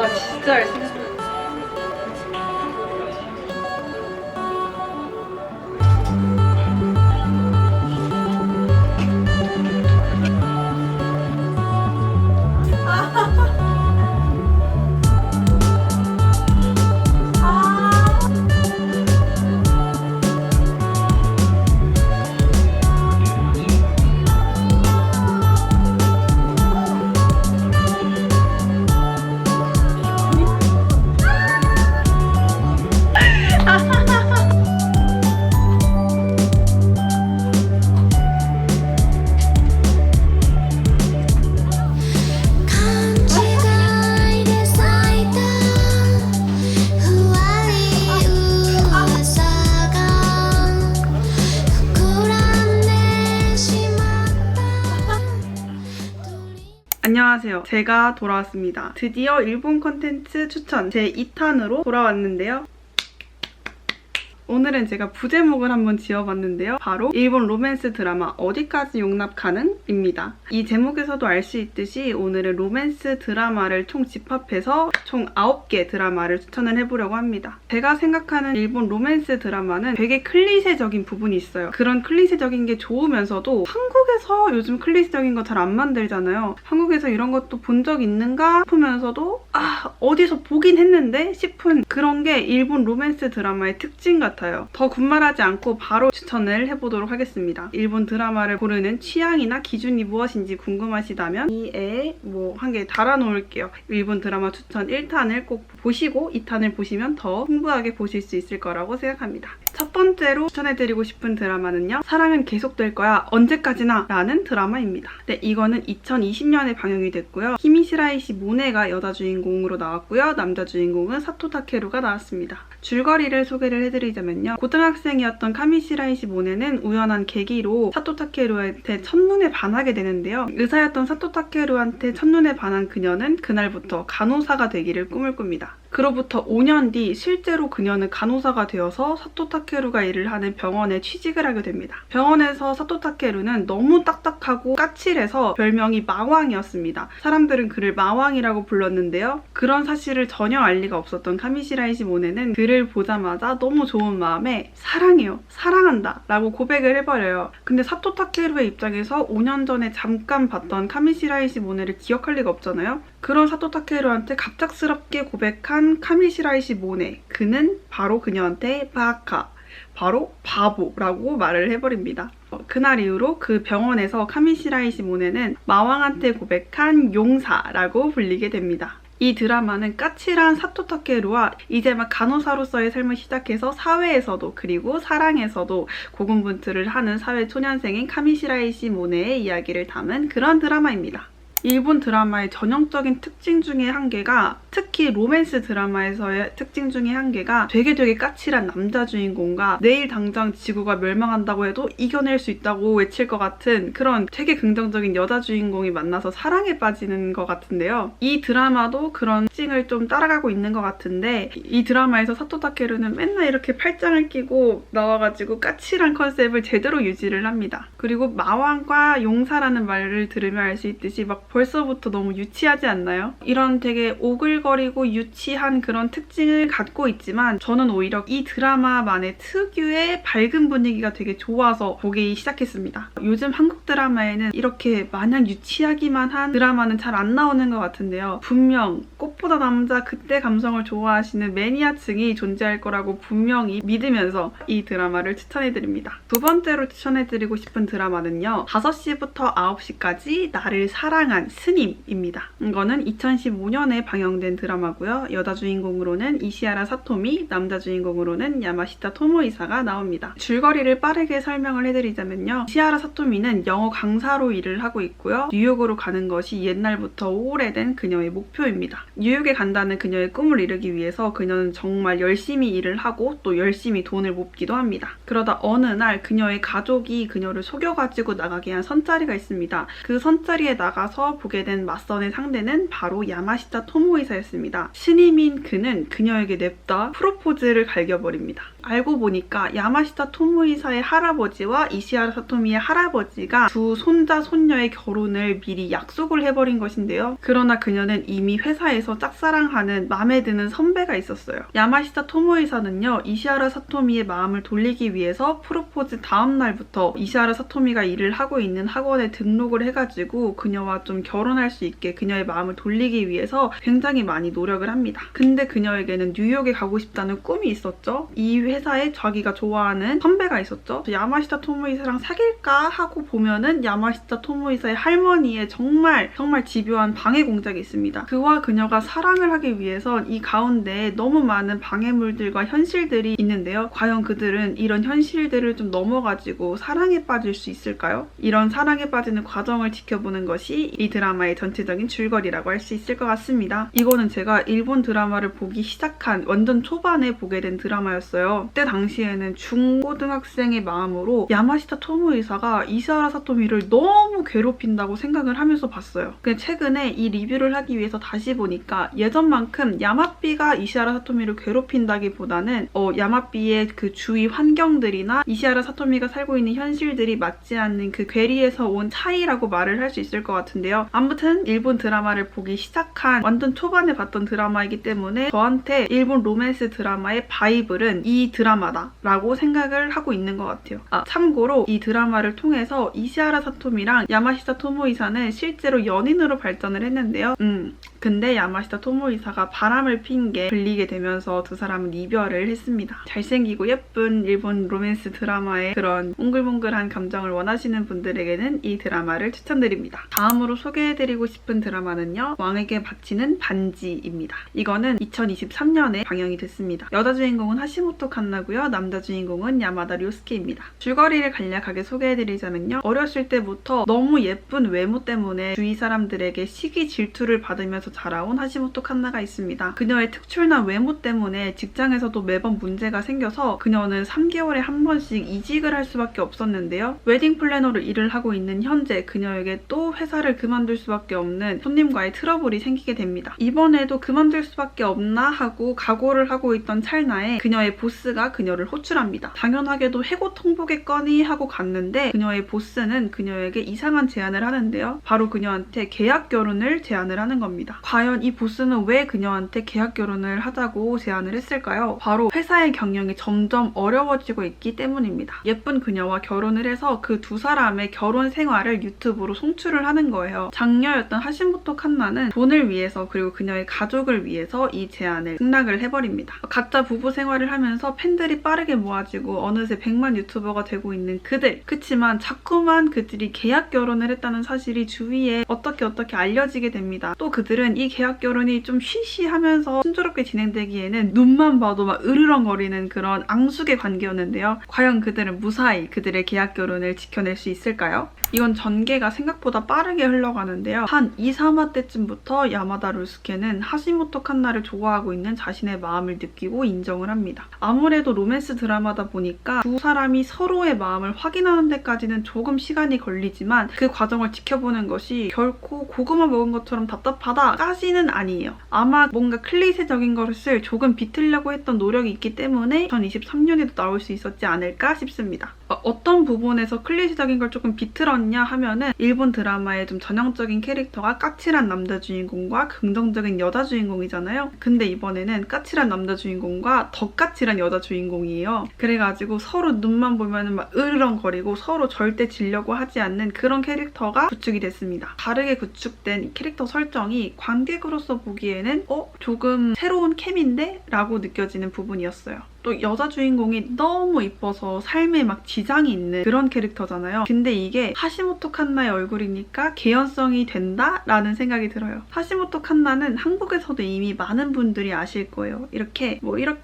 와 진짜 열심히 안녕하세요. 제가 돌아왔습니다. 드디어 일본 콘텐츠 추천 제2탄으로 돌아왔는데요. 오늘은 제가 부제목을 한번 지어봤는데요. 바로 일본 로맨스 드라마 어디까지 용납 가능?입니다. 이 제목에서도 알 수 있듯이 오늘은 로맨스 드라마를 총 집합해서 총 9개 드라마를 추천을 해보려고 합니다. 제가 생각하는 일본 로맨스 드라마는 되게 클리셰적인 부분이 있어요. 그런 클리셰적인 게 좋으면서도 한국에서 요즘 클리셰적인 거 잘 안 만들잖아요. 한국에서 이런 것도 본 적 있는가 싶으면서도 어디서 보긴 했는데 싶은 그런 게 일본 로맨스 드라마의 특징 같아요. 더 군말하지 않고 바로 추천을 해보도록 하겠습니다. 일본 드라마를 고르는 취향이나 기준이 무엇인지 궁금하시다면 이에 한 개 달아놓을게요. 일본 드라마 추천 1탄을 꼭 보시고 2탄을 보시면 더 풍부하게 보실 수 있을 거라고 생각합니다. 첫 번째로 추천해드리고 싶은 드라마는요. 사랑은 계속될 거야 언제까지나 라는 드라마입니다. 네, 이거는 2020년에 방영이 됐고요. 히미시라이시 모네가 여자 주인공으로 나왔고요. 남자 주인공은 사토 타케루가 나왔습니다. 줄거리를 소개를 해드리자면요. 고등학생이었던 카미시라이시 모네는 우연한 계기로 사토 타케루한테 첫눈에 반하게 되는데요. 의사였던 사토 타케루한테 첫눈에 반한 그녀는 그날부터 간호사가 되기를 꿈을 꿉니다. 그로부터 5년 뒤 실제로 그녀는 간호사가 되어서 사토 타케루가 일을 하는 병원에 취직을 하게 됩니다. 병원에서 사토 타케루는 너무 딱딱하고 까칠해서 별명이 마왕이었습니다. 사람들은 그를 마왕이라고 불렀는데요. 그런 사실을 전혀 알 리가 없었던 카미시라이시 모네는 그를 보자마자 너무 좋은 마음에 사랑해요, 사랑한다 라고 고백을 해버려요. 근데 사토 타케루의 입장에서 5년 전에 잠깐 봤던 카미시라이시 모네를 기억할 리가 없잖아요. 그런 사토 타케루한테 갑작스럽게 고백한 카미시라이시 모네, 그는 바로 그녀한테 바카, 바로 바보라고 말을 해버립니다. 그날 이후로 그 병원에서 카미시라이시 모네는 마왕한테 고백한 용사라고 불리게 됩니다. 이 드라마는 까칠한 사토 타케루와 이제 막 간호사로서의 삶을 시작해서 사회에서도 그리고 사랑에서도 고군분투를 하는 사회 초년생인 카미시라이시 모네의 이야기를 담은 그런 드라마입니다. 일본 드라마의 전형적인 특징 중에 한 개가, 특히 로맨스 드라마에서의 특징 중에 한 개가 되게 까칠한 남자 주인공과 내일 당장 지구가 멸망한다고 해도 이겨낼 수 있다고 외칠 것 같은 그런 되게 긍정적인 여자 주인공이 만나서 사랑에 빠지는 것 같은데요. 이 드라마도 그런 특징을 좀 따라가고 있는 것 같은데, 이 드라마에서 사토 타케루는 맨날 이렇게 팔짱을 끼고 나와가지고 까칠한 컨셉을 제대로 유지를 합니다. 그리고 마왕과 용사라는 말을 들으면 알 수 있듯이 막 벌써부터 너무 유치하지 않나요? 이런 되게 오글거리고 유치한 그런 특징을 갖고 있지만 저는 오히려 이 드라마만의 특유의 밝은 분위기가 되게 좋아서 보기 시작했습니다. 요즘 한국 드라마에는 이렇게 마냥 유치하기만 한 드라마는 잘 안 나오는 것 같은데요. 분명 꽃보다 남자 그때 감성을 좋아하시는 매니아층이 존재할 거라고 분명히 믿으면서 이 드라마를 추천해드립니다. 두 번째로 추천해드리고 싶은 드라마는요. 5시부터 9시까지 나를 사랑한 스님입니다. 이거는 2015년에 방영된 드라마고요. 여자 주인공으로는 이시하라 사토미, 남자 주인공으로는 야마시타 토모이사가 나옵니다. 줄거리를 빠르게 설명을 해드리자면요. 이시하라 사토미는 영어 강사로 일을 하고 있고요. 뉴욕으로 가는 것이 옛날부터 오래된 그녀의 목표입니다. 뉴욕에 간다는 그녀의 꿈을 이루기 위해서 그녀는 정말 열심히 일을 하고 또 열심히 돈을 모으기도 합니다. 그러다 어느 날 그녀의 가족이 그녀를 속여가지고 나가게 한 선자리가 있습니다. 그 선자리에 나가서 보게 된 맞선의 상대는 바로 야마시타 토모이사였습니다. 신임인 그는 그녀에게 냅다 프로포즈를 갈겨버립니다. 알고 보니까 야마시타 토모이사의 할아버지와 이시하라 사토미의 할아버지가 두 손자 손녀의 결혼을 미리 약속을 해버린 것인데요. 그러나 그녀는 이미 회사에서 짝사랑하는 마음에 드는 선배가 있었어요. 야마시타 토모이사는요, 이시하라 사토미의 마음을 돌리기 위해서 프로포즈 다음 날부터 이시하라 사토미가 일을 하고 있는 학원에 등록을 해가지고 그녀와 좀 결혼할 수 있게 그녀의 마음을 돌리기 위해서 굉장히 많이 노력을 합니다. 근데 그녀에게는 뉴욕에 가고 싶다는 꿈이 있었죠. 이 회사에 자기가 좋아하는 선배가 있었죠. 야마시타 토모이사랑 사귈까 하고 보면은 야마시타 토모이사의 할머니의 정말 집요한 방해 공작이 있습니다. 그와 그녀가 사랑을 하기 위해선 이 가운데 너무 많은 방해물들과 현실들이 있는데요. 과연 그들은 이런 현실들을 좀 넘어가지고 사랑에 빠질 수 있을까요? 이런 사랑에 빠지는 과정을 지켜보는 것이 이 드라마의 전체적인 줄거리라고 할 수 있을 것 같습니다. 이거는 제가 일본 드라마를 보기 시작한 완전 초반에 보게 된 드라마였어요. 그때 당시에는 중고등학생의 마음으로 야마시타 토모이사가 이시하라 사토미를 너무 괴롭힌다고 생각을 하면서 봤어요. 근데 최근에 이 리뷰를 하기 위해서 다시 보니까 예전만큼 야마비가 이시하라 사토미를 괴롭힌다기보다는 야마비의 그 주위 환경들이나 이시하라 사토미가 살고 있는 현실들이 맞지 않는 그 괴리에서 온 차이라고 말을 할 수 있을 것 같은데요. 아무튼 일본 드라마를 보기 시작한 완전 초반에 봤던 드라마이기 때문에 저한테 일본 로맨스 드라마의 바이블은 이 드라마다라고 생각을 하고 있는 것 같아요. 참고로 이 드라마를 통해서 이시하라 사토미랑 야마시타 토모이사는 실제로 연인으로 발전을 했는데요. 근데 야마시타 토모이사가 바람을 핀 게 들리게 되면서 두 사람은 이별을 했습니다. 잘생기고 예쁜 일본 로맨스 드라마의 그런 몽글몽글한 감정을 원하시는 분들에게는 이 드라마를 추천드립니다. 다음으로 소개해드리고 싶은 드라마는요, 왕에게 바치는 반지입니다. 이거는 2023년에 방영이 됐습니다. 여자 주인공은 하시모토 칸나고요, 남자 주인공은 야마다 료스케입니다. 줄거리를 간략하게 소개해드리자면요, 어렸을 때부터 너무 예쁜 외모 때문에 주위 사람들에게 시기 질투를 받으면서 자라온 하시모토 칸나가 있습니다. 그녀의 특출난 외모 때문에 직장에서도 매번 문제가 생겨서 그녀는 3개월에 한 번씩 이직을 할 수밖에 없었는데요. 웨딩 플래너로 일을 하고 있는 현재 그녀에게 또 회사를 그만둘 수밖에 없는 손님과의 트러블이 생기게 됩니다. 이번에도 그만둘 수밖에 없나 하고 각오를 하고 있던 찰나에 그녀의 보스가 그녀를 호출합니다. 당연하게도 해고 통보겠거니 하고 갔는데 그녀의 보스는 그녀에게 이상한 제안을 하는데요. 바로 그녀한테 계약 결혼을 제안을 하는 겁니다. 과연 이 보스는 왜 그녀한테 계약 결혼을 하자고 제안을 했을까요? 바로 회사의 경영이 점점 어려워지고 있기 때문입니다. 예쁜 그녀와 결혼을 해서 그 두 사람의 결혼 생활을 유튜브로 송출을 하는 거예요. 장녀였던 하시모토 칸나는 돈을 위해서 그리고 그녀의 가족을 위해서 이 제안을 승낙을 해버립니다. 가짜 부부 생활을 하면서 팬들이 빠르게 모아지고 어느새 100만 유튜버가 되고 있는 그들. 그치만 자꾸만 그들이 계약 결혼을 했다는 사실이 주위에 어떻게 알려지게 됩니다. 또 그들은 이 계약 결혼이 좀 쉬쉬하면서 순조롭게 진행되기에는 눈만 봐도 막 으르렁거리는 그런 앙숙의 관계였는데요. 과연 그들은 무사히 그들의 계약 결혼을 지켜낼 수 있을까요? 이건 전개가 생각보다 빠르게 흘러가는데요. 한 2, 3화 때쯤부터 야마다 료스케는 하시모토 칸나를 좋아하고 있는 자신의 마음을 느끼고 인정을 합니다. 아무래도 로맨스 드라마다 보니까 두 사람이 서로의 마음을 확인하는 데까지는 조금 시간이 걸리지만 그 과정을 지켜보는 것이 결코 고구마 먹은 것처럼 답답하다까지는 아니에요. 아마 뭔가 클리셰적인 것을 조금 비틀려고 했던 노력이 있기 때문에 2023년에도 나올 수 있었지 않을까 싶습니다. 어떤 부분에서 클리셰적인 걸 조금 비틀었냐 하면은 일본 드라마의 좀 전형적인 캐릭터가 까칠한 남자 주인공과 긍정적인 여자 주인공이잖아요. 근데 이번에는 까칠한 남자 주인공과 더 까칠한 여자 주인공이에요. 그래가지고 서로 눈만 보면은 막 으르렁거리고 서로 절대 지려고 하지 않는 그런 캐릭터가 구축이 됐습니다. 다르게 구축된 이 캐릭터 설정이 관객으로서 보기에는 조금 새로운 케미인데? 라고 느껴지는 부분이었어요. 또 여자 주인공이 너무 이뻐서 삶에 막 지장이 있는 그런 캐릭터잖아요. 근데 이게 하시모토 칸나의 얼굴이니까 개연성이 된다라는 생각이 들어요. 하시모토 칸나는 한국에서도 이미 많은 분들이 아실 거예요. 이렇게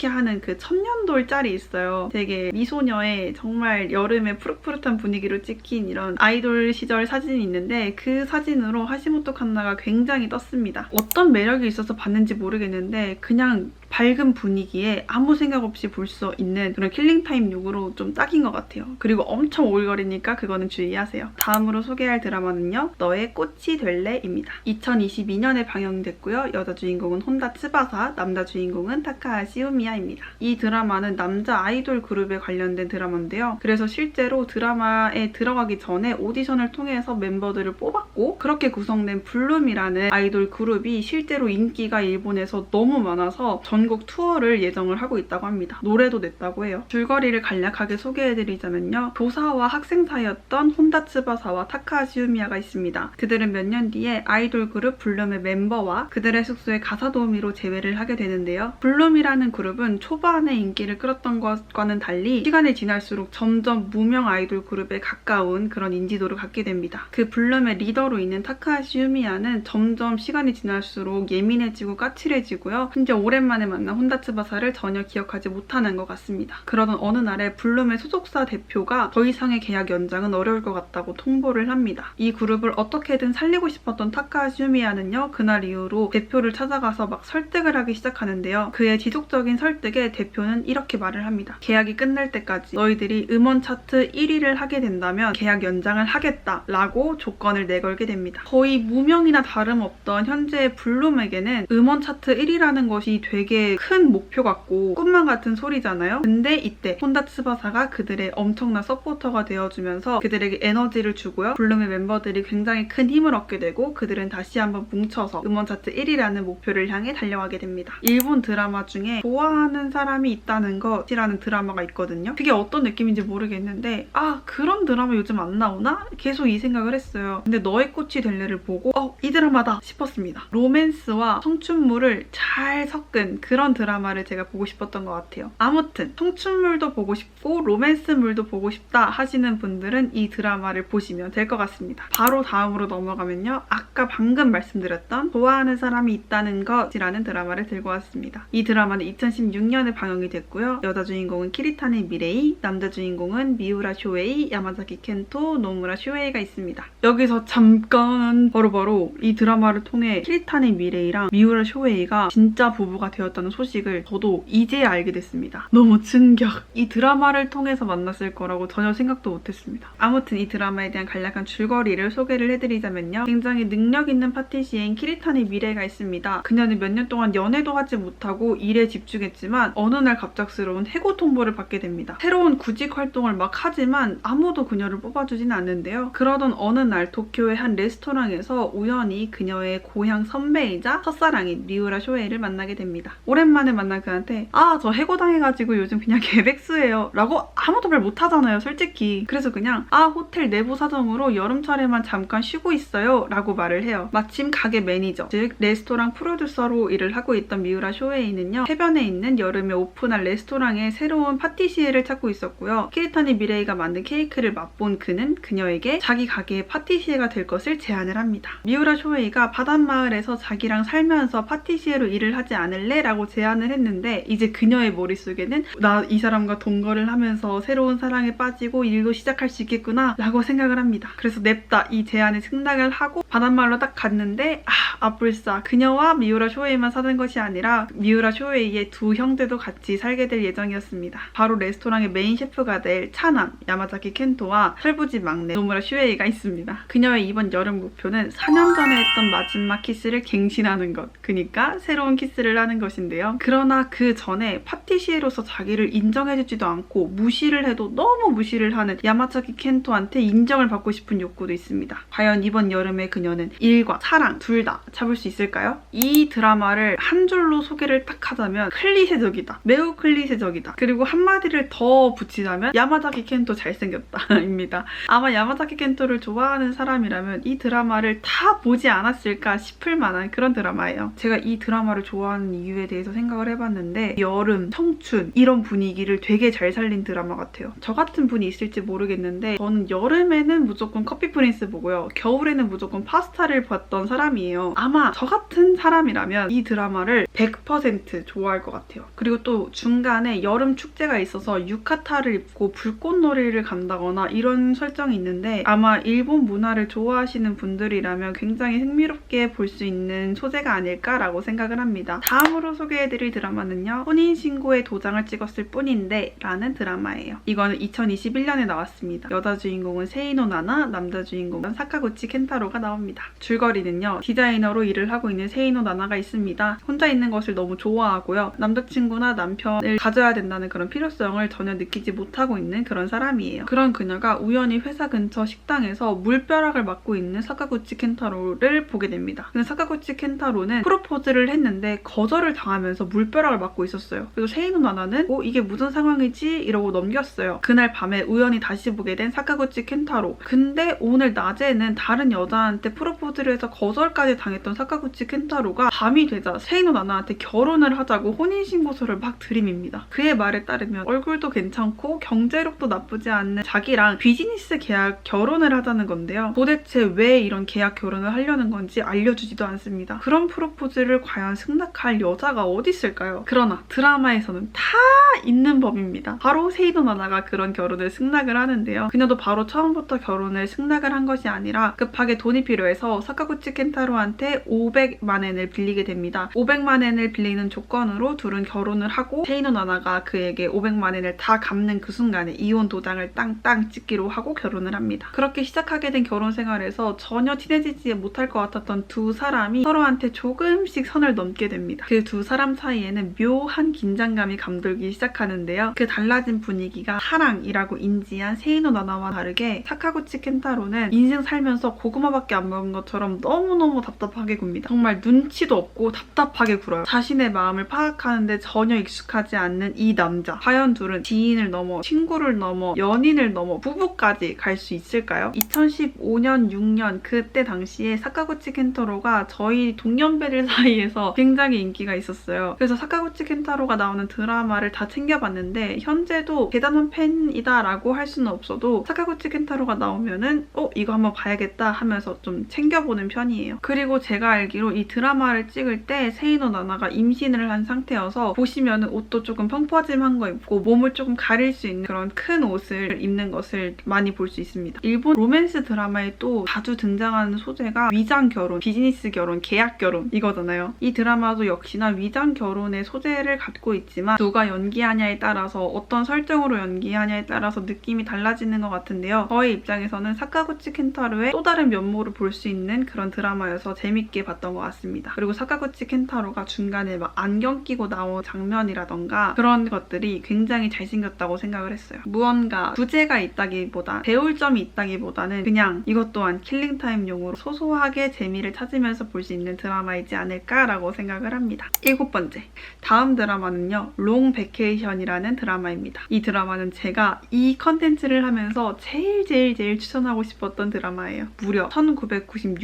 하는 그 천년돌 짤이 있어요. 되게 미소녀의 정말 여름에 푸릇푸릇한 분위기로 찍힌 이런 아이돌 시절 사진이 있는데 그 사진으로 하시모토 칸나가 굉장히 떴습니다. 어떤 매력이 있어서 봤는지 모르겠는데 그냥 밝은 분위기에 아무 생각 없이 볼 수 있는 그런 킬링타임 룩으로 좀 딱인 것 같아요. 그리고 엄청 오글거리니까 그거는 주의하세요. 다음으로 소개할 드라마는요. 너의 꽃이 될래입니다. 2022년에 방영됐고요. 여자 주인공은 혼다 츠바사, 남자 주인공은 타카하시 우미야입니다. 이 드라마는 남자 아이돌 그룹에 관련된 드라마인데요. 그래서 실제로 드라마에 들어가기 전에 오디션을 통해서 멤버들을 뽑았고 그렇게 구성된 블룸이라는 아이돌 그룹이 실제로 인기가 일본에서 너무 많아서 전국 투어를 예정을 하고 있다고 합니다. 노래도 냈다고 해요. 줄거리를 간략하게 소개해드리자면요. 교사와 학생 사이였던 혼다 츠바사와 타카하시 우미야가 있습니다. 그들은 몇 년 뒤에 아이돌 그룹 블룸의 멤버와 그들의 숙소에 가사 도우미로 재회를 하게 되는데요. 블룸이라는 그룹은 초반에 인기를 끌었던 것과는 달리 시간이 지날수록 점점 무명 아이돌 그룹에 가까운 그런 인지도를 갖게 됩니다. 그 블룸의 리더로 있는 타카하시 우미야는 점점 시간이 지날수록 예민해지고 까칠해지고요. 심지어 오랜만에 만난 혼다 츠바사를 전혀 기억하지 못하는 것 같습니다. 그러던 어느 날에 블룸의 소속사 대표가 더 이상의 계약 연장은 어려울 것 같다고 통보를 합니다. 이 그룹을 어떻게든 살리고 싶었던 타카하시 우미야는요. 그날 이후로 대표를 찾아가서 막 설득을 하기 시작하는데요. 그의 지속적인 설득에 대표는 이렇게 말을 합니다. 계약이 끝날 때까지 너희들이 음원 차트 1위를 하게 된다면 계약 연장을 하겠다라고 조건을 내걸게 됩니다. 거의 무명이나 다름없던 현재의 블룸에게는 음원 차트 1위라는 것이 되게 큰 목표 같고 꿈만 같은 소리잖아요. 근데 이때 혼다 츠바사가 그들의 엄청난 서포터가 되어주면서 그들에게 에너지를 주고요. 블룸의 멤버들이 굉장히 큰 힘을 얻게 되고 그들은 다시 한번 뭉쳐서 음원 차트 1위라는 목표를 향해 달려가게 됩니다. 일본 드라마 중에 좋아하는 사람이 있다는 것이라는 드라마가 있거든요. 그게 어떤 느낌인지 모르겠는데 그런 드라마 요즘 안 나오나? 계속 이 생각을 했어요. 근데 너의 꽃이 될래를 보고 이 드라마다 싶었습니다. 로맨스와 청춘물을 잘 섞은 그런 드라마를 제가 보고 싶었던 것 같아요. 아무튼 청춘물도 보고 싶고 로맨스물도 보고 싶다 하시는 분들은 이 드라마를 보시면 될 것 같습니다. 바로 다음으로 넘어가면요. 아까 방금 말씀드렸던 좋아하는 사람이 있다는 것이라는 드라마를 들고 왔습니다. 이 드라마는 2016년에 방영이 됐고요. 여자 주인공은 키리타네 미레이, 남자 주인공은 미우라 쇼에이, 야마자키 켄토, 노무라 쇼에이가 있습니다. 여기서 잠깐 바로 이 드라마를 통해 키리타네 미레이랑 미우라 쇼에이가 진짜 부부가 되었다는 소식을 저도 이제 알게 됐습니다. 너무 충격! 이 드라마를 통해서 만났을 거라고 전혀 생각도 못했습니다. 아무튼 이 드라마에 대한 간략한 줄거리를 소개를 해드리자면요. 굉장히 능력 있는 파티시에인 키리타네 미레이가 있습니다. 그녀는 몇 년 동안 연애도 하지 못하고 일에 집중했지만 어느 날 갑작스러운 해고 통보를 받게 됩니다. 새로운 구직 활동을 막 하지만 아무도 그녀를 뽑아주진 않는데요. 그러던 어느 날 도쿄의 한 레스토랑에서 우연히 그녀의 고향 선배이자 첫사랑인 미우라 쇼에이를 만나게 됩니다. 오랜만에 만난 그한테 저 해고당해가지고 요즘 그냥 개백수예요 라고 아무도 말 못하잖아요, 솔직히. 그래서 그냥 호텔 내부 사정으로 여름철에만 잠깐 쉬고 있어요 라고 말을 해요. 마침 가게 매니저, 즉 레스토랑 프로듀서로 일을 하고 있던 미우라 쇼에이는요. 해변에 있는 여름에 오픈할 레스토랑에 새로운 파티시에를 찾고 있었고요. 키리타네 미레이가 만든 케이크를 맛본 그는 그녀에게 자기 가게의 파티시에가 될 것을 제안을 합니다. 미우라 쇼에이가 바닷마을에서 자기랑 살면서 파티시에로 일을 하지 않을래? 라고 제안을 했는데 이제 그녀의 머릿속에는 나 이 사람과 동거를 하면서 새로운 사랑에 빠지고 일도 시작할 수 있겠구나 라고 생각을 합니다. 그래서 냅다 이 제안에 승낙을 하고 바닷마을로 딱 갔는데 아뿔싸 그녀와 미우라 쇼에이만 사는 것이 아니라 미우라 쇼에이의 두 형제도 같이 살게 될 예정이었습니다. 바로 레스토랑의 메인 셰프가 될 차남 야마자키 켄토와 철부지 막내 노무라 쇼에이가 있습니다. 그녀의 이번 여름 목표는 4년 전에 했던 마지막 키스를 갱신하는 것, 그러니까 새로운 키스를 하는 것인데요. 그러나 그 전에 파티시에로서 자기를 인정해주지도 않고 무시를 해도 너무 무시를 하는 야마자키 켄토한테 인정을 받고 싶은 욕구도 있습니다. 과연 이번 여름에 그녀는 일과 사랑 둘 다 잡을 수 있을까요? 이 드라마를 한 줄로 소개를 딱 하자면 클리셰적이다. 매우 클리셰적이다. 그리고 한마디를 더 붙이자면 야마자키 켄토 잘생겼다 입니다. 아마 야마자키 켄토를 좋아하는 사람이라면 이 드라마를 다 보지 않았을까 싶을 만한 그런 드라마예요. 제가 이 드라마를 좋아하는 이유에 대해서 생각을 해봤는데 여름, 청춘 이런 분위기를 되게 잘 살린 드라마 같아요. 저 같은 분이 있을지 모르겠는데 저는 여름에는 무조건 커피 프린스 보고요. 겨울에는 무조건 파스타를 봤던 사람이에요. 아마 저 같은 사람이라면 이 드라마를 100% 좋아할 것 같아요. 그리고 또 중간에 여름 축제가 있어서 유카타를 입고 불꽃놀이를 간다거나 이런 설정이 있는데 아마 일본 문화를 좋아하시는 분들이라면 굉장히 흥미롭게 볼 수 있는 소재가 아닐까라고 생각을 합니다. 다음으로 소개해드릴 드라마는요. 혼인신고에 도장을 찍었을 뿐인데 라는 드라마예요. 이거는 2021년에 나왔습니다. 여자 주인공은 세이노 나나, 남자 주인공은 사카구치 켄타로가 나옵니다. 줄거리는요. 디자이너로 일을 하고 있는 세이노 나나가 있습니다. 혼자 있는 것을 너무 좋아하고요. 남자친구나 남편을 가져야 된다는 그런 필요성을 전혀 느끼지 못하고 있는 그런 사람이에요. 그런 그녀가 우연히 회사 근처 식당에서 물벼락을 맞고 있는 사카구치 켄타로를 보게 됩니다. 근데 사카구치 켄타로는 프로포즈를 했는데 거절을 당하면서 물벼락을 맞고 있었어요. 그래서 세이노 나나는 이게 무슨 상황이지? 이러고 넘겼어요. 그날 밤에 우연히 다시 보게 된 사카구치 켄타로. 근데 오늘 낮에는 다른 여자한테 프로포즈를 해서 거절까지 당했던 사카구치 켄타로가 밤이 되자 세이노 나나한테 결혼을 하자고 혼인신고서를 막 들이밉니다. 그의 말에 따르면 얼굴도 괜찮고 경제력도 나쁘지 않는 자기랑 비즈니스 계약 결혼을 하자는 건데요. 도대체 왜 이런 계약 결혼을 하려는 건지 알려주지도 않습니다. 그런 프로포즈를 과연 승낙할 여자가 어디 있을까요? 그러나 드라마에서는 다 있는 법입니다. 바로 세이노 나나가 그런 결혼을 승낙을 하는데요. 그녀도 바로 처음부터 결혼을 승낙을 한 것이 아니라 급하게 돈이 필요해서 사카구치 켄타로한테 500만 엔을 빌리게 됩니다. 500만 엔을 빌리는 조건으로 둘은 결혼을 하고 세이노 나나가 그에게 500만 엔을 다 갚는 그 순간에 이혼 도장을 땅땅 찍기로 하고 결혼을 합니다. 그렇게 시작하게 된 결혼 생활에서 전혀 친해지지 못할 것 같았던 두 사람이 서로한테 조금씩 선을 넘게 됩니다. 그 두 사람 사이에는 묘한 긴장감이 감돌기 시작하는데요. 그 달라진 분위기가 사랑이라고 인지한 세이노 나나와 다르게 사카구치 켄타로는 인생 살면서 고구마밖에 안 먹은 것처럼 너무너무 답답하게 굽니다. 정말 눈치도 없고 답답하게 굴어요. 자신의 마음을 파악하는데 전혀 익숙하지 않는 이 남자. 과연 둘은 지인을 넘어 친구를 넘어 연인을 넘어 부부까지 갈 수 있을까요? 2015년 6년 그때 당시에 사카구치 켄타로가 저희 동년배들 사이에서 굉장히 인기가 있었어요. 그래서 사카구치 켄타로가 나오는 드라마를 다 챙겨봤는데 현재도 대단한 팬이다라고 할 수는 없어도 사카구치 켄타로가 나오면은 이거 한번 봐야겠다 하면서 좀 챙겨보는 편이에요. 그리고 제가 알기로 이 드라마를 찍을 때 세이노 나나가 임신을 한 상태여서 보시면은 옷도 조금 펑퍼짐한 거 입고 몸을 조금 가릴 수 있는 그런 큰 옷을 입는 것을 많이 볼 수 있습니다. 일본 로맨스 드라마에 또 자주 등장하는 소재가 위장 결혼, 비즈니스 결혼, 계약 결혼 이거잖아요. 이 드라마도 역시나 위장 결혼의 소재를 갖고 있지만 누가 연기하냐에 따라서 어떤 설정으로 연기하냐에 따라서 느낌이 달라지는 것 같은데요. 저의 입장에서는 사카구치 켄타로의 또 다른 면모를 볼 수 있는 그런 드라마여서 재밌게 봤던 것 같습니다. 그리고 사카구치 켄타로가 중간에 막 안경 끼고 나온 장면이라던가 그런 것들이 굉장히 잘생겼다고 생각을 했어요. 무언가 부재가 있다기보다 배울 점이 있다기보다는 그냥 이것 또한 킬링타임용으로 소소하게 재미를 찾으면서 볼 수 있는 드라마이지 않을까라고 생각을 합니다. 7번째. 다음 드라마는요. 롱 베케이션이라는 드라마입니다. 이 드라마는 제가 이 컨텐츠를 하면서 제일 추천하고 싶었던 드라마예요. 무려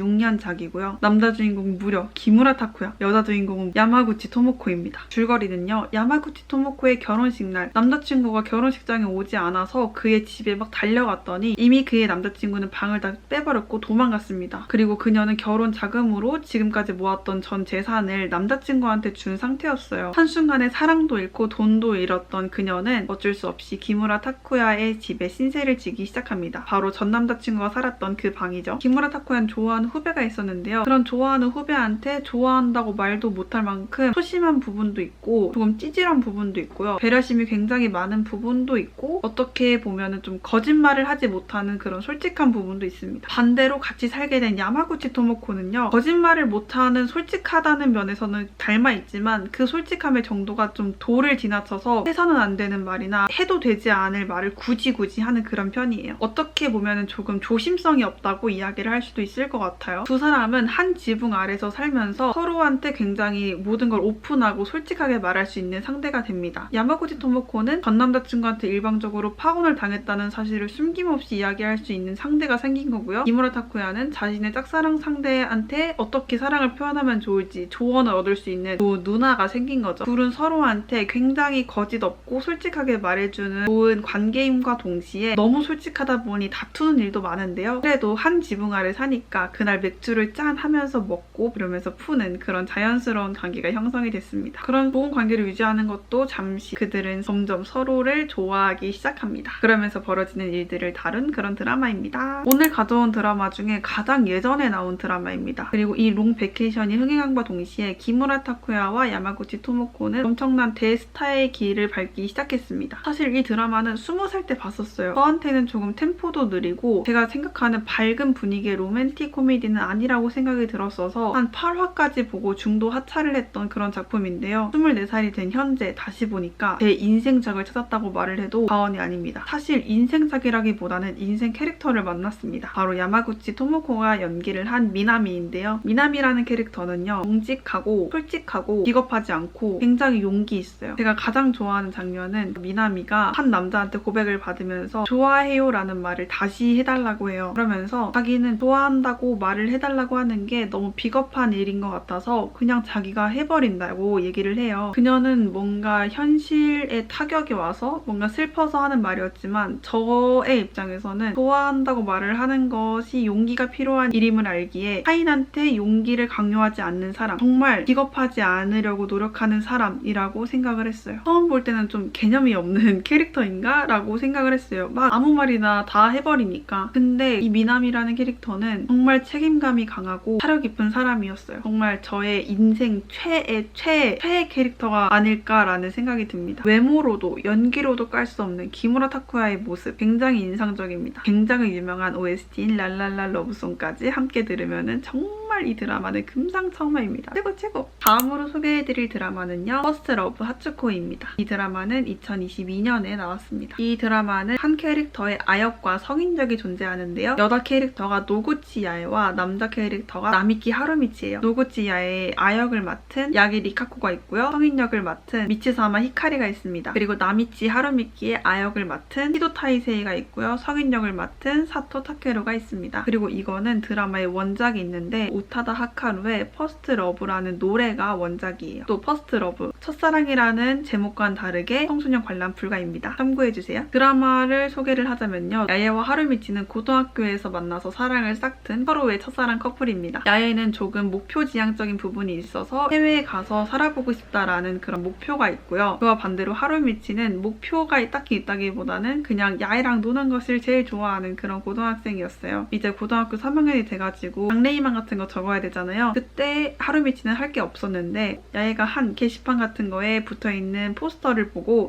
1996년작이고요. 남자 주인공은 무려 기무라 타쿠야, 여자 주인공은 야마구치 토모코입니다. 줄거리는요. 야마구치 토모코의 결혼식 날 남자친구가 결혼식장에 오지 않아서 그의 집에 막 달려갔더니 이미 그의 남자친구는 방을 다 빼버렸고 도망갔습니다. 그리고 그녀는 결혼 자금으로 지금까지 모았던 전 재산을 남자친구한테 준 상태였어요. 한순간에 사랑도 잃고 돈도 잃었던 그녀는 어쩔 수 없이 기무라 타쿠야의 집에 신세를 지기 시작합니다. 바로 전 남자친구가 살았던 그 방이죠. 기무라 타쿠야는 좋아하는 후배가 있었는데요. 그런 좋아하는 후배한테 좋아한다고 말도 못할 만큼 소심한 부분도 있고 조금 찌질한 부분도 있고요. 배려심이 굉장히 많은 부분도 있고 어떻게 보면은 좀 거짓말을 하지 못하는 그런 솔직한 부분도 있습니다. 반대로 같이 살게 된 야마구치 토모코는요. 거짓말을 못하는 솔직하다는 면에서는 닮아있지만 그 솔직함의 정도가 좀 도를 지나쳐서 해서는 안 되는 말이나 해도 되지 않을 말을 굳이 하는 그런 편이에요. 어떻게 보면은 조금 조심성이 없다고 이야기를 할 수도 있을 것 같아요. 두 사람은 한 지붕 아래서 살면서 서로한테 굉장히 모든 걸 오픈하고 솔직하게 말할 수 있는 상대가 됩니다. 야마구치 토모코는 전 남자친구한테 일방적으로 파혼을 당했다는 사실을 숨김없이 이야기할 수 있는 상대가 생긴 거고요. 기무라 타쿠야는 자신의 짝사랑 상대한테 어떻게 사랑을 표현하면 좋을지 조언을 얻을 수 있는 좋은 누나가 생긴 거죠. 둘은 서로한테 굉장히 거짓 없고 솔직하게 말해주는 좋은 관계임과 동시에 너무 솔직하다 보니 다투는 일도 많은데요. 그래도 한 지붕 아래 사니까 그날 맥주를 짠 하면서 먹고 그러면서 푸는 그런 자연스러운 관계가 형성이 됐습니다. 그런 좋은 관계를 유지하는 것도 잠시 그들은 점점 서로를 좋아하기 시작합니다. 그러면서 벌어지는 일들을 다룬 그런 드라마입니다. 오늘 가져온 드라마 중에 가장 예전에 나온 드라마입니다. 그리고 이 롱 베케이션이 흥행함과 동시에 기무라 타쿠야와 야마구치 토모코는 엄청난 대스타의 길을 밟기 시작했습니다. 사실 이 드라마는 20살 때 봤었어요. 저한테는 조금 템포도 느리고 제가 생각하는 밝은 분위기의 로맨틱 코미디는 아니라고 생각이 들었어서 한 8화까지 보고 중도 하차를 했던 그런 작품인데요. 24살이 된 현재 다시 보니까 제 인생작을 찾았다고 말을 해도 과언이 아닙니다. 사실 인생작이라기보다는 인생 캐릭터를 만났습니다. 바로 야마구치 토모코가 연기를 한 미나미인데요. 미나미라는 캐릭터는요, 정직하고 솔직하고 비겁하지 않고 굉장히 용기 있어요. 제가 가장 좋아하는 장면은 미나미가 한 남자한테 고백을 받으면서 좋아해요 라는 말을 다시 해달라고 해요. 그러면서 자기는 좋아한다고 말을 해달라고 하는 게 너무 비겁한 일인 것 같아서 그냥 자기가 해버린다고 얘기를 해요. 그녀는 뭔가 현실에 타격이 와서 뭔가 슬퍼서 하는 말이었지만 저의 입장에서는 좋아한다고 말을 하는 것이 용기가 필요한 일임을 알기에 타인한테 용기를 강요하지 않는 사람, 정말 비겁하지 않으려고 노력하는 사람이라고 생각을 했어요. 처음 볼 때는 좀 개념이 없는 캐릭터인가? 라고 생각을 했어요. 막 아무 말이나 다 해버리니까. 근데 이 미나미라는 캐릭터는 정말 책임감이 강하고 사려 깊은 사람이었어요. 정말 저의 인생 최애 캐릭터가 아닐까라는 생각이 듭니다. 외모로도 연기로도 깔 수 없는 기무라 타쿠야의 모습 굉장히 인상적입니다. 굉장히 유명한 OST인 랄랄라 러브송까지 함께 들으면 정말 이 드라마는 금상첨화입니다. 최고! 다음으로 소개해드릴 드라마는요, 퍼스트 러브 하츠코입니다. 이 드라마는 2022년에 나왔습니다. 이 드라마는 한 캐릭터의 아역과 성인역이 존재하는데요. 여자 캐릭터가 노구치 야에와 남자 캐릭터가 나미키 하루미치예요. 노구치 야에의 아역을 맡은 야기 리카코가 있고요. 성인역을 맡은 미치사마 히카리가 있습니다. 그리고 나미치 하루미키의 아역을 맡은 히도 타이세이가 있고요. 성인역을 맡은 사토 타케루가 있습니다. 그리고 이거는 드라마의 원작이 있는데 우타다 하카루의 퍼스트 러브라는 노래가 원작이에요. 또 퍼스트 러브, 첫사랑이라는 제목과는 다르게 청소년 관람 불가입니다. 참고해주세요. 드라마를 소개를 하자면요, 야에와 하루미치는 고등학교에서 만나서 사랑을 싹튼 서로의 첫사랑 커플입니다. 야에는 조금 목표지향적인 부분이 있어서 해외에 가서 살아보고 싶다라는 그런 목표가 있고요. 그와 반대로 하루미치는 목표가 딱히 있다기보다는 그냥 야에랑 노는 것을 제일 좋아하는 그런 고등학생이었어요. 이제 고등학교 3학년이 돼가지고 장래희망 같은 거 적어야 되잖아요. 그때 하루미치는 할 게 없었는데 야에가 한 게시판 같은 거에 붙어있는 포스터를 보고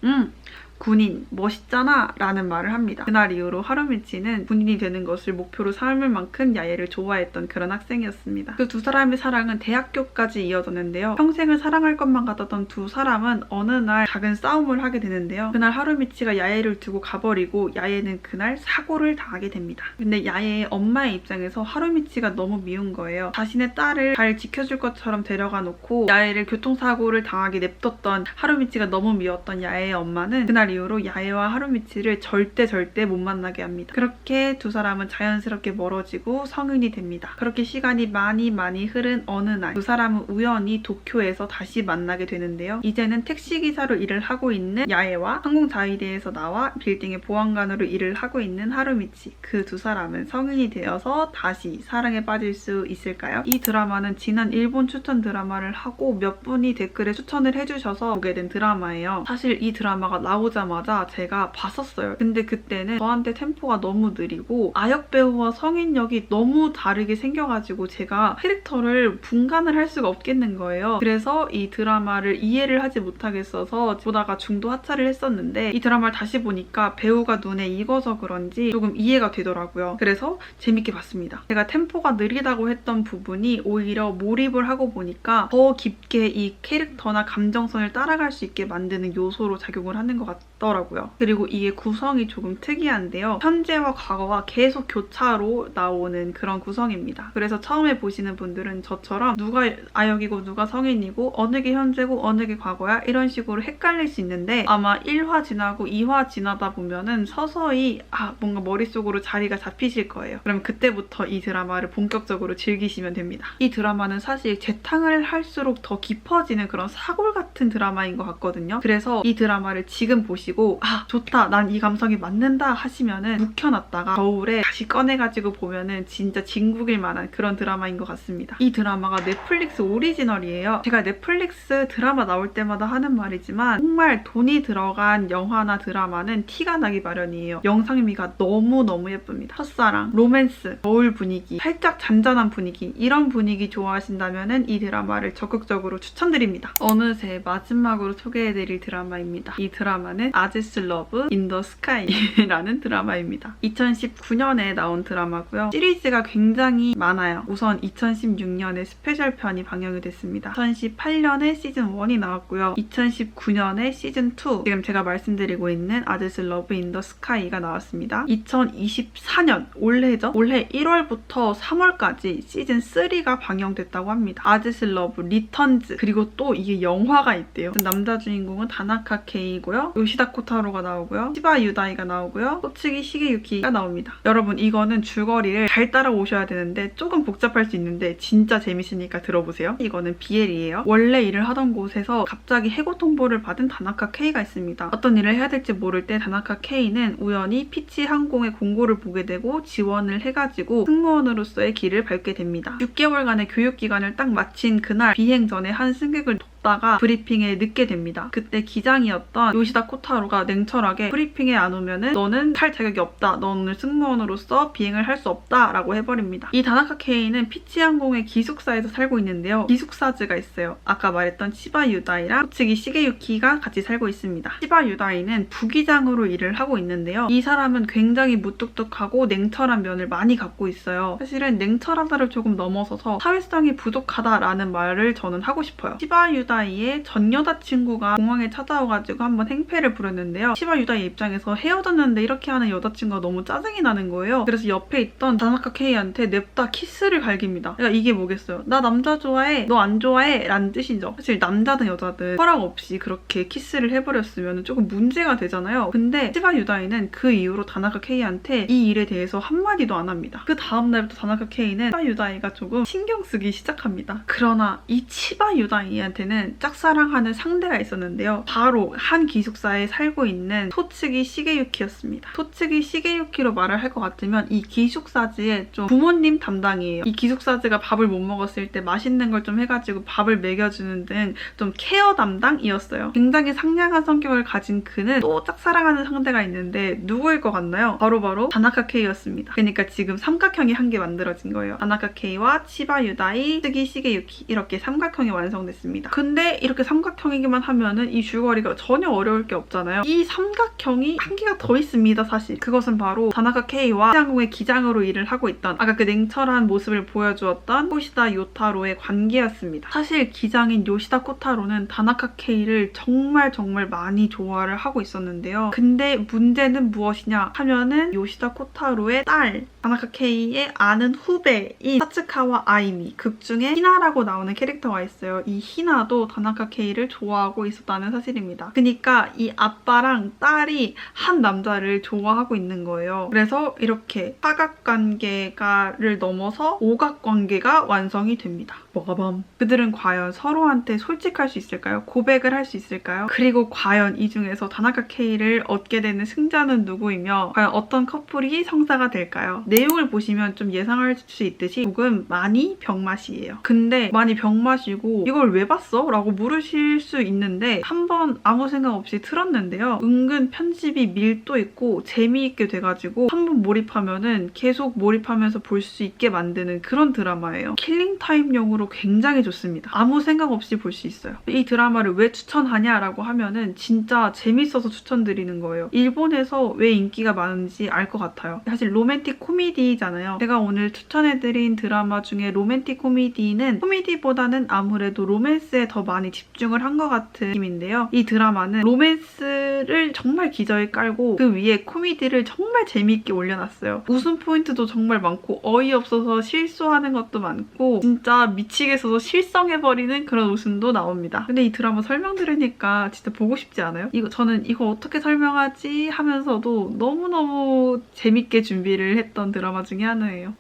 군인 멋있잖아 라는 말을 합니다. 그날 이후로 하루미치는 군인이 되는 것을 목표로 삼을 만큼 야에를 좋아했던 그런 학생이었습니다. 그 두 사람의 사랑은 대학교까지 이어졌는데요. 평생을 사랑할 것만 같았던 두 사람은 어느 날 작은 싸움을 하게 되는데요. 그날 하루미치가 야에를 두고 가버리고 야에는 그날 사고를 당하게 됩니다. 근데 야에의 엄마의 입장에서 하루미치가 너무 미운 거예요. 자신의 딸을 잘 지켜줄 것처럼 데려가 놓고 야에를 교통사고를 당하게 냅뒀던 하루미치가 너무 미웠던 야에의 엄마는 그날 이후로 야에와 하루미치를 절대 못 만나게 합니다. 그렇게 두 사람은 자연스럽게 멀어지고 성인이 됩니다. 그렇게 시간이 많이 흐른 어느 날 두 사람은 우연히 도쿄에서 다시 만나게 되는데요. 이제는 택시기사로 일을 하고 있는 야에와 항공자위대에서 나와 빌딩의 보안관으로 일을 하고 있는 하루미치, 그 두 사람은 성인이 되어서 다시 사랑에 빠질 수 있을까요? 이 드라마는 지난 일본 추천 드라마를 하고 몇 분이 댓글에 추천을 해주셔서 보게 된 드라마예요. 사실 이 드라마가 나오자마자 제가 봤었어요. 근데 그때는 저한테 템포가 너무 느리고 아역 배우와 성인역이 너무 다르게 생겨가지고 제가 캐릭터를 분간을 할 수가 없겠는 거예요. 그래서 이 드라마를 이해를 하지 못하겠어서 보다가 중도 하차를 했었는데 이 드라마를 다시 보니까 배우가 눈에 익어서 그런지 조금 이해가 되더라고요. 그래서 재밌게 봤습니다. 제가 템포가 느리다고 했던 부분이 오히려 몰입을 하고 보니까 더 깊게 이 캐릭터나 감정선을 따라갈 수 있게 만드는 요소로 작용을 하는 것 같더라고요. 그리고 이게 구성이 조금 특이한데요. 현재와 과거가 계속 교차로 나오는 그런 구성입니다. 그래서 처음에 보시는 분들은 저처럼 누가 아역이고 누가 성인이고 어느 게 현재고 어느 게 과거야 이런 식으로 헷갈릴 수 있는데 아마 1화 지나고 2화 지나다 보면은 서서히 뭔가 머릿속으로 자리가 잡히실 거예요. 그럼 그때부터 이 드라마를 본격적으로 즐기시면 됩니다. 이 드라마는 사실 재탕을 할수록 더 깊어지는 그런 사골 같은 드라마인 것 같거든요. 그래서 이 드라마를 지금 보시면 보시고 아 좋다 난 이 감성이 맞는다 하시면은 묵혀놨다가 겨울에 다시 꺼내가지고 보면은 진짜 진국일 만한 그런 드라마인 것 같습니다. 이 드라마가 넷플릭스 오리지널이에요. 제가 넷플릭스 드라마 나올 때마다 하는 말이지만 정말 돈이 들어간 영화나 드라마는 티가 나기 마련이에요. 영상미가 너무너무 예쁩니다. 첫사랑, 로맨스, 겨울 분위기, 살짝 잔잔한 분위기 이런 분위기 좋아하신다면 이 드라마를 적극적으로 추천드립니다. 어느새 마지막으로 소개해드릴 드라마입니다. 이 드라마는 아지스 러브 인 더 스카이라는 드라마입니다. 2019년에 나온 드라마고요. 시리즈가 굉장히 많아요. 우선 2016년에 스페셜 편이 방영이 됐습니다. 2018년에 시즌 1이 나왔고요. 2019년에 시즌 2 지금 제가 말씀드리고 있는 아지스 러브 인 더 스카이가 나왔습니다. 2024년 올해죠? 올해 1월부터 3월까지 시즌 3가 방영됐다고 합니다. 아지스 러브 리턴즈 그리고 또 이게 영화가 있대요. 남자 주인공은 다나카 케이고요. 요시다 코타로가 나오고요. 시바 유다이가 나오고요. 소츠기 시게유키가 나옵니다. 여러분 이거는 줄거리를 잘 따라오셔야 되는데 조금 복잡할 수 있는데 진짜 재밌으니까 들어보세요. 이거는 BL이에요. 원래 일을 하던 곳에서 갑자기 해고 통보를 받은 다나카 케이가 있습니다. 어떤 일을 해야 될지 모를 때 다나카 케이는 우연히 피치 항공의 공고를 보게 되고 지원을 해가지고 승무원으로서의 길을 밟게 됩니다. 6개월간의 교육기간을 딱 마친 그날 비행 전에 한 승객을 다가 브리핑에 늦게 됩니다. 그때 기장이었던 요시다 코타로가 냉철하게 브리핑에 안 오면은 너는 탈 자격이 없다. 너 오늘 승무원으로서 비행을 할 수 없다 라고 해버립니다. 이 다나카 케이는 피치항공의 기숙사에서 살고 있는데요. 기숙사즈가 있어요. 아까 말했던 치바 유다이랑 소츠기 시게유키가 같이 살고 있습니다. 치바 유다이는 부기장으로 일을 하고 있는데요. 이 사람은 굉장히 무뚝뚝하고 냉철한 면을 많이 갖고 있어요. 사실은 냉철하다를 조금 넘어서서 사회성이 부족하다라는 말을 저는 하고 싶어요. 치바 유다이의 전 여자친구가 공항에 찾아와가지고 한번 행패를 부렸는데요. 치바 유다이 입장에서 헤어졌는데 이렇게 하는 여자친구가 너무 짜증이 나는 거예요. 그래서 옆에 있던 다나카 케이한테 냅다 키스를 갈깁니다. 그러니까 이게 뭐겠어요? 나 남자 좋아해, 너 안 좋아해? 라는 뜻이죠. 사실 남자든 여자든 허락 없이 그렇게 키스를 해버렸으면 조금 문제가 되잖아요. 근데 치바 유다이는 그 이후로 다나카 케이한테 이 일에 대해서 한마디도 안 합니다. 그 다음날부터 다나카 케이는 치바 유다이가 조금 신경 쓰기 시작합니다. 그러나 이 치바 유다이한테는 짝사랑하는 상대가 있었는데요. 바로 한 기숙사에 살고 있는 소츠기 시게유키였습니다. 소츠기 시게유키로 말을 할 것 같으면 이 기숙사즈의 좀 부모님 담당이에요. 이 기숙사즈가 밥을 못 먹었을 때 맛있는 걸 좀 해가지고 밥을 먹여주는 등 좀 케어 담당이었어요. 굉장히 상냥한 성격을 가진 그는 또 짝사랑하는 상대가 있는데 누구일 것 같나요? 바로 다나카 케이였습니다. 그러니까 지금 삼각형이 한 개 만들어진 거예요. 다나카 케이와 치바 유다이, 소츠기 시게유키 이렇게 삼각형이 완성됐습니다. 근데 이렇게 삼각형이기만 하면은 이 줄거리가 전혀 어려울 게 없잖아요. 이 삼각형이 한 개가 더 있습니다, 사실. 그것은 바로 다나카 케이와 피치항공의 기장으로 일을 하고 있던 아까 그 냉철한 모습을 보여주었던 요시다 요타로의 관계였습니다. 사실 기장인 요시다 코타로는 다나카 케이를 정말 많이 좋아를 하고 있었는데요. 근데 문제는 무엇이냐 하면은 요시다 코타로의 딸 다나카 케이의 아는 후배인 사츠카와 아이미 극 중에 히나라고 나오는 캐릭터가 있어요. 이 히나도 다나카 케이를 좋아하고 있었다는 사실입니다. 그러니까 이 아빠랑 딸이 한 남자를 좋아하고 있는 거예요. 그래서 이렇게 사각관계를 넘어서 오각관계가 완성이 됩니다. 뭐가밤. 그들은 과연 서로한테 솔직할 수 있을까요? 고백을 할 수 있을까요? 그리고 과연 이 중에서 다나카 케이를 얻게 되는 승자는 누구이며 과연 어떤 커플이 성사가 될까요? 내용을 보시면 좀 예상할 수 있듯이 조금 많이 병맛이에요. 근데 많이 병맛이고 이걸 왜 봤어? 라고 물으실 수 있는데 한번 아무 생각 없이 틀었는데요. 은근 편집이 밀도 있고 재미있게 돼가지고 한번 몰입하면은 계속 몰입하면서 볼 수 있게 만드는 그런 드라마예요. 킬링타임용으로 굉장히 좋습니다. 아무 생각 없이 볼 수 있어요. 이 드라마를 왜 추천하냐라고 하면은 진짜 재밌어서 추천드리는 거예요. 일본에서 왜 인기가 많은지 알 것 같아요. 사실 로맨틱 코미디잖아요. 제가 오늘 추천해드린 드라마 중에 로맨틱 코미디는 코미디보다는 아무래도 로맨스에 더 많이 집중을 한 것 같은 느낌인데요. 이 드라마는 로맨스를 정말 기저에 깔고 그 위에 코미디를 정말 재미있게 올려놨어요. 웃음 포인트도 정말 많고 어이없어서 실수하는 것도 많고 진짜 미치겠어서 실성해버리는 그런 웃음도 나옵니다. 근데 이 드라마 설명 들으니까 진짜 보고 싶지 않아요? 저는 이거 어떻게 설명하지 하면서도 너무너무 재밌게 준비를 했던 드라마 중에 하나예요.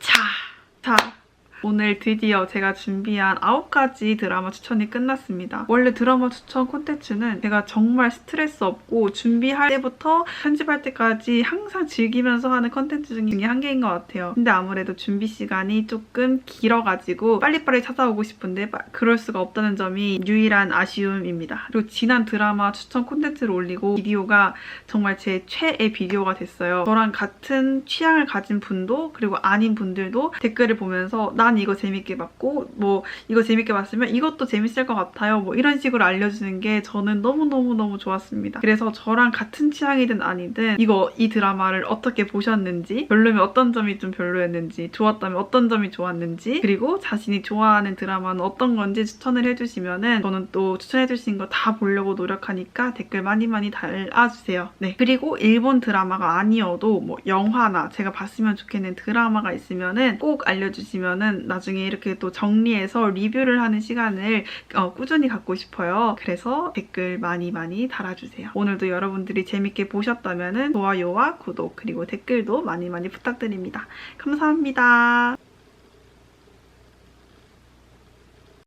자 오늘 드디어 제가 준비한 9가지 드라마 추천이 끝났습니다. 원래 드라마 추천 콘텐츠는 제가 정말 스트레스 없고 준비할 때부터 편집할 때까지 항상 즐기면서 하는 콘텐츠 중에 한 개인 것 같아요. 근데 아무래도 준비 시간이 조금 길어가지고 빨리빨리 찾아오고 싶은데 그럴 수가 없다는 점이 유일한 아쉬움입니다. 그리고 지난 드라마 추천 콘텐츠를 올리고 비디오가 정말 제 최애 비디오가 됐어요. 저랑 같은 취향을 가진 분도 그리고 아닌 분들도 댓글을 보면서 난 이거 재밌게 봤고 뭐 이거 재밌게 봤으면 이것도 재밌을 것 같아요. 뭐 이런 식으로 알려주는 게 저는 너무너무 좋았습니다. 그래서 저랑 같은 취향이든 아니든 이 드라마를 어떻게 보셨는지, 별로면 어떤 점이 좀 별로였는지, 좋았다면 어떤 점이 좋았는지, 그리고 자신이 좋아하는 드라마는 어떤 건지 추천을 해주시면은 저는 또 추천해주신 거 다 보려고 노력하니까 댓글 많이 달아주세요. 네. 그리고 일본 드라마가 아니어도 뭐 영화나 제가 봤으면 좋겠는 드라마가 있으면은 꼭 알려주시면은 나중에 이렇게 또 정리해서 리뷰를 하는 시간을 꾸준히 갖고 싶어요. 그래서 댓글 많이 달아주세요. 오늘도 여러분들이 재밌게 보셨다면은 좋아요와 구독 그리고 댓글도 많이 부탁드립니다. 감사합니다.